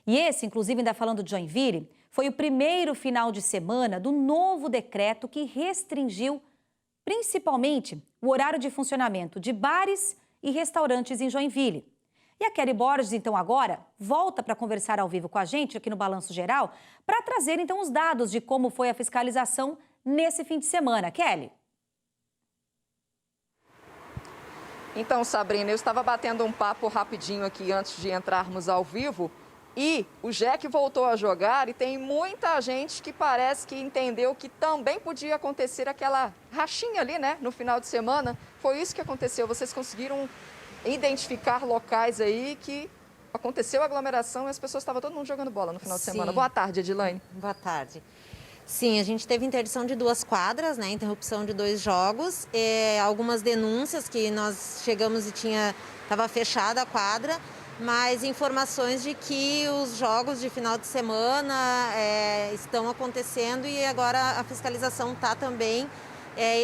E esse, inclusive, ainda falando de Joinville, foi o primeiro final de semana do novo decreto que restringiu principalmente o horário de funcionamento de bares e restaurantes em Joinville. E a Kelly Borges, então, agora volta para conversar ao vivo com a gente aqui no Balanço Geral para trazer, então, os dados de como foi a fiscalização nesse fim de semana. Kelly. Então, Sabrina, eu estava batendo um papo rapidinho aqui antes de entrarmos ao vivo e o Jack voltou a jogar e tem muita gente que parece que entendeu que também podia acontecer aquela rachinha ali, né, no final de semana. Foi isso que aconteceu. Vocês conseguiram identificar locais aí que aconteceu aglomeração e as pessoas estavam todo mundo jogando bola no final de semana. Boa tarde, Edilane. Boa tarde. Sim, a gente teve interdição de 2 quadras, né, interrupção de 2 jogos, algumas denúncias que nós chegamos e estava fechada a quadra, mas informações de que os jogos de final de semana estão acontecendo e agora a fiscalização está também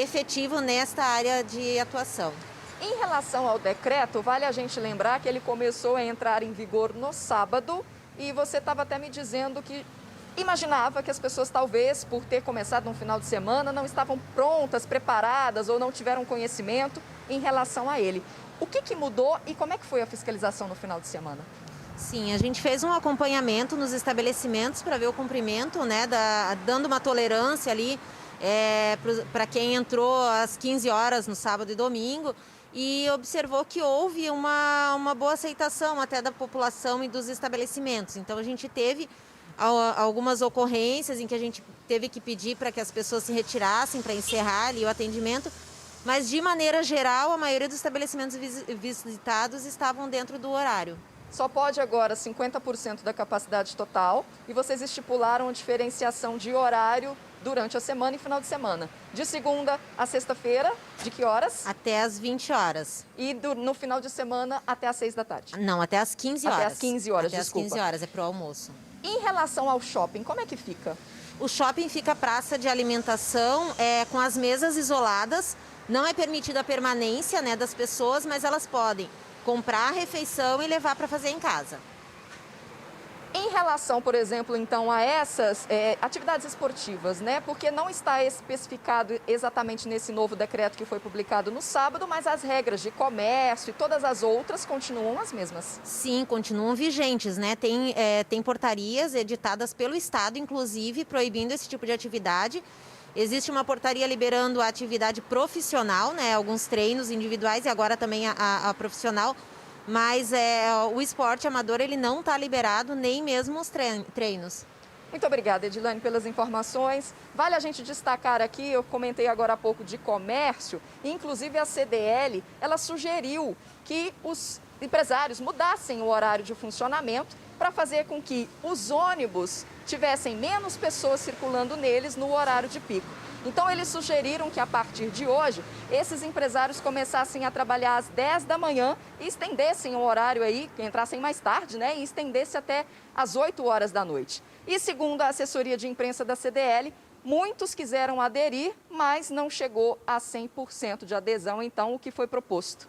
efetiva nesta área de atuação. Em relação ao decreto, vale a gente lembrar que ele começou a entrar em vigor no sábado e você estava até me dizendo que imaginava que as pessoas, talvez, por ter começado no final de semana, não estavam prontas, preparadas ou não tiveram conhecimento em relação a ele. O que mudou e como é que foi a fiscalização no final de semana? Sim, a gente fez um acompanhamento nos estabelecimentos para ver o cumprimento, né, dando uma tolerância ali para quem entrou às 15 horas no sábado e domingo e observou que houve uma boa aceitação até da população e dos estabelecimentos. Então, a gente teve algumas ocorrências em que a gente teve que pedir para que as pessoas se retirassem para encerrar ali o atendimento, mas de maneira geral a maioria dos estabelecimentos visitados estavam dentro do horário. Só pode agora 50% da capacidade total e vocês estipularam a diferenciação de horário durante a semana e final de semana. De segunda a sexta-feira, de que horas? Até às 20 horas. E no final de semana até às 6 da tarde? Não, até às 15 horas. Até às 15 horas, até desculpa. Às 15 horas, é pro almoço. Em relação ao shopping, como é que fica? O shopping fica praça de alimentação com as mesas isoladas. Não é permitida a permanência, né, das pessoas, mas elas podem comprar a refeição e levar para fazer em casa. Em relação, por exemplo, então, a essas atividades esportivas, né? Porque não está especificado exatamente nesse novo decreto que foi publicado no sábado, mas as regras de comércio e todas as outras continuam as mesmas. Sim, continuam vigentes, né? Tem portarias editadas pelo Estado, inclusive, proibindo esse tipo de atividade. Existe uma portaria liberando a atividade profissional, né? Alguns treinos individuais e agora também a profissional. Mas o esporte amador ele não está liberado, nem mesmo os treinos. Muito obrigada, Edilane, pelas informações. Vale a gente destacar aqui, eu comentei agora há pouco de comércio, inclusive a CDL, ela sugeriu que os empresários mudassem o horário de funcionamento para fazer com que os ônibus tivessem menos pessoas circulando neles no horário de pico. Então, eles sugeriram que, a partir de hoje, esses empresários começassem a trabalhar às 10 da manhã e estendessem o horário aí, que entrassem mais tarde, né? E estendesse até às 8 horas da noite. E, segundo a assessoria de imprensa da CDL, muitos quiseram aderir, mas não chegou a 100% de adesão, então, o que foi proposto.